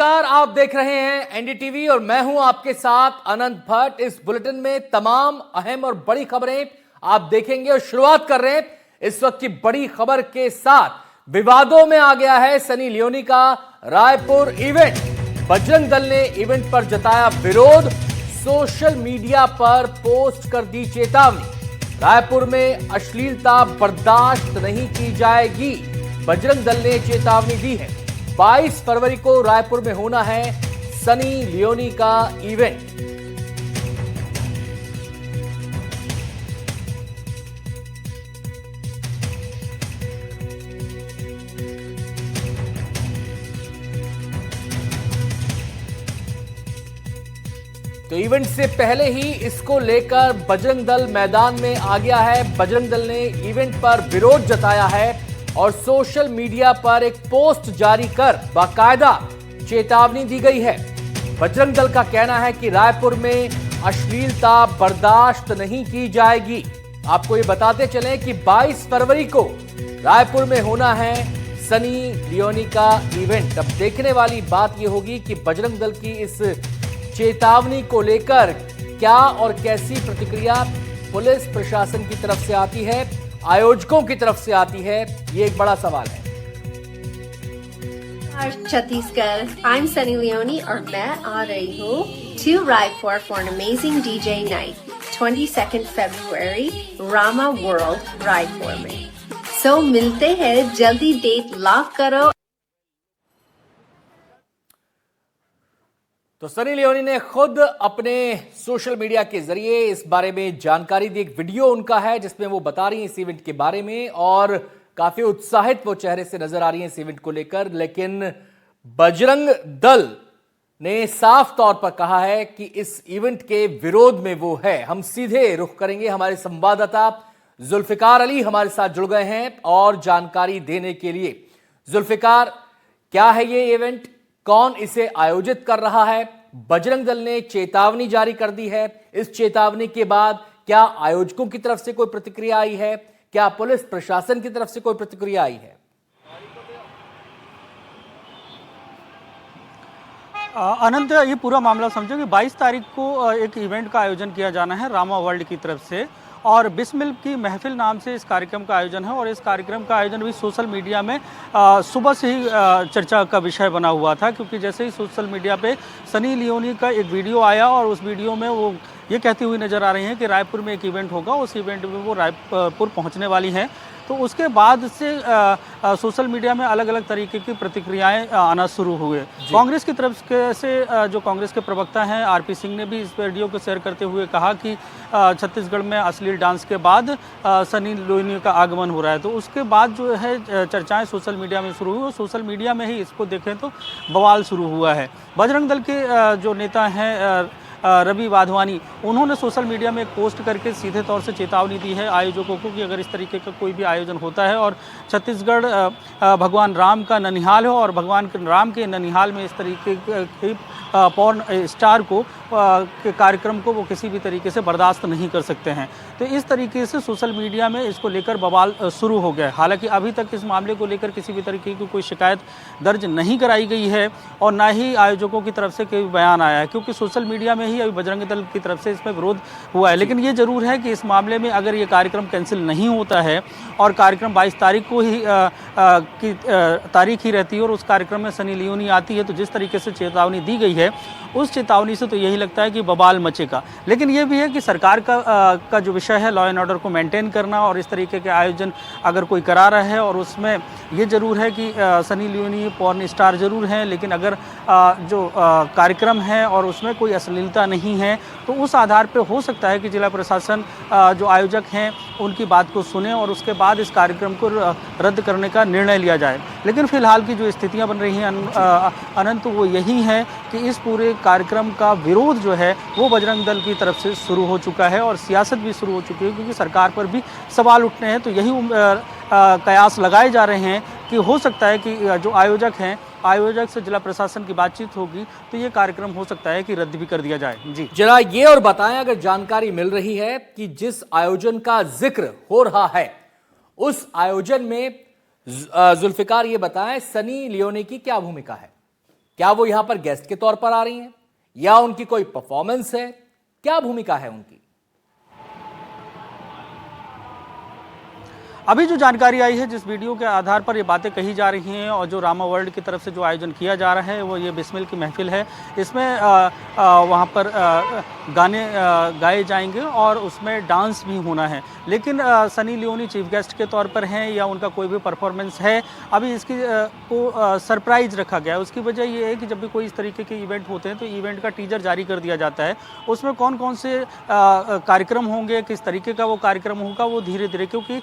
नमस्कार, आप देख रहे हैं एनडीटीवी और मैं हूं आपके साथ अनंत भट्ट। इस बुलेटिन में तमाम अहम और बड़ी खबरें आप देखेंगे और शुरुआत कर रहे हैं इस वक्त की बड़ी खबर के साथ। विवादों में आ गया है सनी लियोनी का रायपुर इवेंट। बजरंग दल ने इवेंट पर जताया विरोध, सोशल मीडिया पर पोस्ट कर दी चेतावनी। रायपुर में अश्लीलता बर्दाश्त नहीं की जाएगी, बजरंग दल ने चेतावनी दी है। 22 फरवरी को रायपुर में होना है सनी लियोनी का इवेंट। तो इवेंट से पहले ही इसको लेकर बजरंग दल मैदान में आ गया है। बजरंग दल ने इवेंट पर विरोध जताया है और सोशल मीडिया पर एक पोस्ट जारी कर बाकायदा चेतावनी दी गई है। बजरंग दल का कहना है कि रायपुर में अश्लीलता बर्दाश्त नहीं की जाएगी। आपको ये बताते चलें कि 22 फरवरी को रायपुर में होना है सनी लियोनी का इवेंट। अब देखने वाली बात यह होगी कि बजरंग दल की इस चेतावनी को लेकर क्या और कैसी प्रतिक्रिया पुलिस प्रशासन की तरफ से आती है, आयोजकों की तरफ से आती है, ये एक बड़ा सवाल है। छत्तीसगढ़, I'm Sunny Leone और मैं आ रही हूँ to Raipur for an amazing DJ night, 22nd February, Rama World, Raipur में। So मिलते हैं, जल्दी डेट लॉक करो। तो सनी लियोनी ने खुद अपने सोशल मीडिया के जरिए इस बारे में जानकारी दी। एक वीडियो उनका है जिसमें वो बता रही हैं इस इवेंट के बारे में और काफी उत्साहित वो चेहरे से नजर आ रही हैं इस इवेंट को लेकर। लेकिन बजरंग दल ने साफ तौर पर कहा है कि इस इवेंट के विरोध में वो है। हम सीधे रुख करेंगे, हमारे संवाददाता जुल्फिकार अली हमारे साथ जुड़ गए हैं और जानकारी देने के लिए। जुल्फिकार, क्या है ये इवेंट, कौन इसे आयोजित कर रहा है? बजरंग दल ने चेतावनी जारी कर दी है, इस चेतावनी के बाद क्या आयोजकों की तरफ से कोई प्रतिक्रिया आई है? क्या पुलिस प्रशासन की तरफ से कोई प्रतिक्रिया आई है? अनंत, ये पूरा मामला समझो कि 22 तारीख को एक इवेंट का आयोजन किया जाना है रामा वर्ल्ड की तरफ से और बिस्मिल की महफिल नाम से इस कार्यक्रम का आयोजन है। और इस कार्यक्रम का आयोजन भी सोशल मीडिया में सुबह से ही चर्चा का विषय बना हुआ था, क्योंकि जैसे ही सोशल मीडिया पे सनी लियोनी का एक वीडियो आया और उस वीडियो में वो ये कहती हुई नज़र आ रही हैं कि रायपुर में एक इवेंट होगा, उस इवेंट में वो रायपुर पहुँचने वाली हैं। तो उसके बाद से सोशल मीडिया में अलग अलग तरीके की प्रतिक्रियाएं आना शुरू हुए। कांग्रेस की तरफ से जो कांग्रेस के प्रवक्ता हैं आरपी सिंह ने भी इस वीडियो को शेयर करते हुए कहा कि छत्तीसगढ़ में अश्लील डांस के बाद सनी लियोनी का आगमन हो रहा है। तो उसके बाद जो है चर्चाएं सोशल मीडिया में शुरू हुई और सोशल मीडिया में ही इसको देखें तो बवाल शुरू हुआ है। बजरंग दल के जो नेता हैं रवि वाधवानी, उन्होंने सोशल मीडिया में एक पोस्ट करके सीधे तौर से चेतावनी दी है आयोजकों को कि अगर इस तरीके का कोई भी आयोजन होता है और छत्तीसगढ़ भगवान राम का ननिहाल हो और भगवान राम के ननिहाल में इस तरीके के पॉर्न स्टार को के कार्यक्रम को वो किसी भी तरीके से बर्दाश्त नहीं कर सकते हैं। तो इस तरीके से सोशल मीडिया में इसको लेकर बवाल शुरू हो गया। हालांकि अभी तक इस मामले को लेकर किसी भी तरीके की कोई शिकायत दर्ज नहीं कराई गई है और ना ही आयोजकों की तरफ से कोई बयान आया है, क्योंकि सोशल मीडिया में ही अभी बजरंग दल की तरफ से इसमें विरोध हुआ है। लेकिन ये जरूर है कि इस मामले में अगर ये कार्यक्रम कैंसिल नहीं होता है और कार्यक्रम 22 तारीख को ही की तारीख ही रहती है और उस कार्यक्रम में सनी लियोनी आती है, तो जिस तरीके से चेतावनी दी गई है उस चेतावनी से तो यही लगता है कि बवाल मचेगा। लेकिन ये भी है कि सरकार का जो विषय है लॉ एंड ऑर्डर को मेंटेन करना और इस तरीके के आयोजन अगर कोई करा रहा है और उसमें ये जरूर है कि सनी लियोनी पॉर्न स्टार जरूर हैं, लेकिन अगर जो कार्यक्रम है और उसमें कोई अश्लीलता नहीं है तो उस आधार पर हो सकता है कि जिला प्रशासन जो आयोजक हैं उनकी बात को सुने और उसके बाद इस कार्यक्रम को रद्द करने का निर्णय लिया जाए। लेकिन फिलहाल की जो स्थितियां बन रही हैं अनंत, वो यही है कि इस पूरे कार्यक्रम का विरोध जो है वो बजरंग दल की तरफ से शुरू हो चुका है और सियासत भी शुरू हो चुकी है, क्योंकि सरकार पर भी सवाल उठने हैं। तो यही कयास लगाए जा रहे हैं कि हो सकता है कि जो आयोजक हैं, आयोजक से जिला प्रशासन की बातचीत होगी तो ये कार्यक्रम हो सकता है कि रद्द भी कर दिया जाए। जी जरा ये और बताएं, अगर जानकारी मिल रही है कि जिस आयोजन का जिक्र हो रहा है उस आयोजन में जुल्फिकार ये बताएं सनी लियोनी की क्या भूमिका है, क्या वो यहां पर गेस्ट के तौर पर आ रही हैं या उनकी कोई परफॉर्मेंस है, क्या भूमिका है उनकी? अभी जो जानकारी आई है, जिस वीडियो के आधार पर ये बातें कही जा रही हैं और जो रामा वर्ल्ड की तरफ से जो आयोजन किया जा रहा है वो ये बिस्मिल की महफिल है। इसमें वहाँ पर गाने गाए जाएंगे और उसमें डांस भी होना है। लेकिन सनी लियोनी चीफ गेस्ट के तौर पर हैं या उनका कोई भी परफॉर्मेंस है, अभी इसकी को सरप्राइज रखा गया है। उसकी वजह ये है कि जब भी कोई इस तरीके के इवेंट होते हैं तो इवेंट का टीजर जारी कर दिया जाता है। उसमें कौन कौन से कार्यक्रम होंगे, किस तरीके का वो कार्यक्रम होगा, वो धीरे धीरे, क्योंकि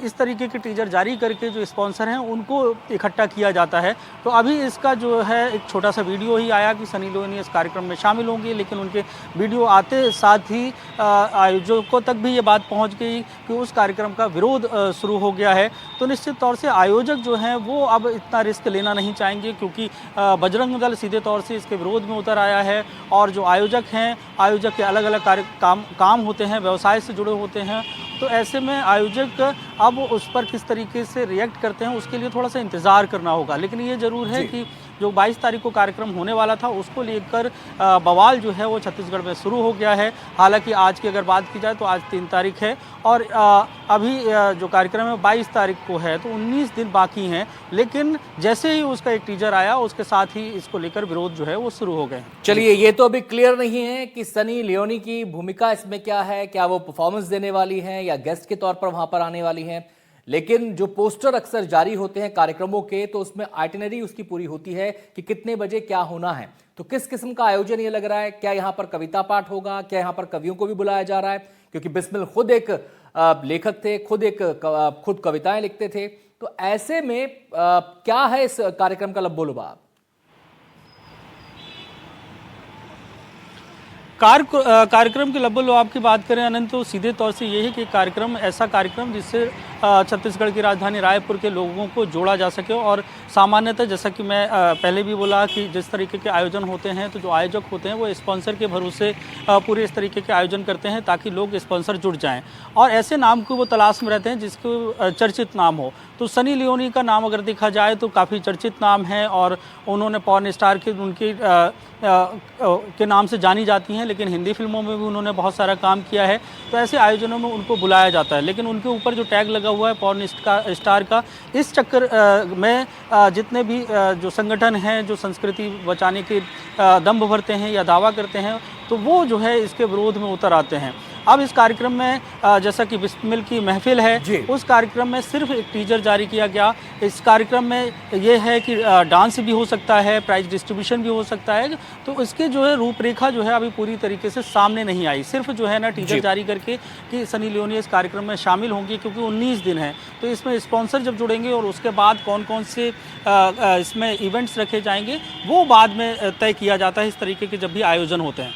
इस तरीके के टीजर जारी करके जो स्पॉन्सर हैं उनको इकट्ठा किया जाता है। तो अभी इसका जो है एक छोटा सा वीडियो ही आया कि सनी लियोनी इस कार्यक्रम में शामिल होंगी, लेकिन उनके वीडियो आते साथ ही आयोजकों तक भी ये बात पहुंच गई कि उस कार्यक्रम का विरोध शुरू हो गया है। तो निश्चित तौर से आयोजक जो हैं वो अब इतना रिस्क लेना नहीं चाहेंगे, क्योंकि बजरंग दल सीधे तौर से इसके विरोध में उतर आया है। और जो आयोजक हैं, आयोजक के अलग अलग काम होते हैं, व्यवसाय से जुड़े होते हैं। तो ऐसे में आयोजक अब उस पर किस तरीके से रिएक्ट करते हैं उसके लिए थोड़ा सा इंतज़ार करना होगा। लेकिन ये ज़रूर है कि जो 22 तारीख को कार्यक्रम होने वाला था उसको लेकर बवाल जो है वो छत्तीसगढ़ में शुरू हो गया है। हालांकि आज की अगर बात की जाए तो आज 3 तारीख है और अभी जो कार्यक्रम है 22 तारीख को है, तो 19 दिन बाकी हैं। लेकिन जैसे ही उसका एक टीजर आया उसके साथ ही इसको लेकर विरोध जो है वो शुरू हो गए। चलिए, ये तो अभी क्लियर नहीं है कि सनी लियोनी की भूमिका इसमें क्या है, क्या वो परफॉर्मेंस देने वाली हैं या गेस्ट के तौर पर वहां पर आने वाली हैं। लेकिन जो पोस्टर अक्सर जारी होते हैं कार्यक्रमों के, तो उसमें आइटिनरी उसकी पूरी होती है कि कितने बजे क्या होना है। तो किस किस्म का आयोजन ये लग रहा है? क्या यहाँ पर कविता पाठ होगा? क्या यहाँ पर कवियों को भी बुलाया जा रहा है? क्योंकि बिस्मिल खुद एक लेखक थे, खुद कविताएं लिखते थे। तो ऐसे में क्या है इस कार्यक्रम का लब्बो-लुबाब? कार्यक्रम के लब्बो-लुबाब की बात करें अनंत, तो सीधे तौर से ये है कि कार्यक्रम ऐसा कार्यक्रम जिससे छत्तीसगढ़ की राजधानी रायपुर के लोगों को जोड़ा जा सके। और सामान्यतः जैसा कि मैं पहले भी बोला कि जिस तरीके के आयोजन होते हैं तो जो आयोजक होते हैं वो स्पॉन्सर के भरोसे पूरे इस तरीके के आयोजन करते हैं ताकि लोग स्पॉन्सर जुड़ जाएं और ऐसे नाम को वो तलाश में रहते हैं जिसको चर्चित नाम हो। तो सनी लियोनी का नाम अगर देखा जाए तो काफ़ी चर्चित नाम है और उन्होंने पॉर्न स्टार के के नाम से जानी जाती हैं, लेकिन हिंदी फिल्मों में भी उन्होंने बहुत सारा काम किया है। तो ऐसे आयोजनों में उनको बुलाया जाता है, लेकिन उनके ऊपर जो टैग लगा हुआ है पॉर्न स्टार का, इस चक्कर में जितने भी जो संगठन हैं जो संस्कृति बचाने के दम्भ भरते हैं या दावा करते हैं, तो वो जो है इसके विरोध में उतर आते हैं। अब इस कार्यक्रम में जैसा कि बिस्मिल की महफिल है, उस कार्यक्रम में सिर्फ एक टीजर जारी किया गया। इस कार्यक्रम में ये है कि डांस भी हो सकता है, प्राइज डिस्ट्रीब्यूशन भी हो सकता है। तो इसके जो है रूपरेखा जो है अभी पूरी तरीके से सामने नहीं आई। सिर्फ जो है ना टीजर जारी करके कि सनी लियोनी इस कार्यक्रम में शामिल होंगी, क्योंकि 19 दिन है। तो इसमें स्पॉन्सर जब जुड़ेंगे और उसके बाद कौन कौन से इसमें इवेंट्स रखे जाएंगे वो बाद में तय किया जाता है, इस तरीके के जब भी आयोजन होते हैं।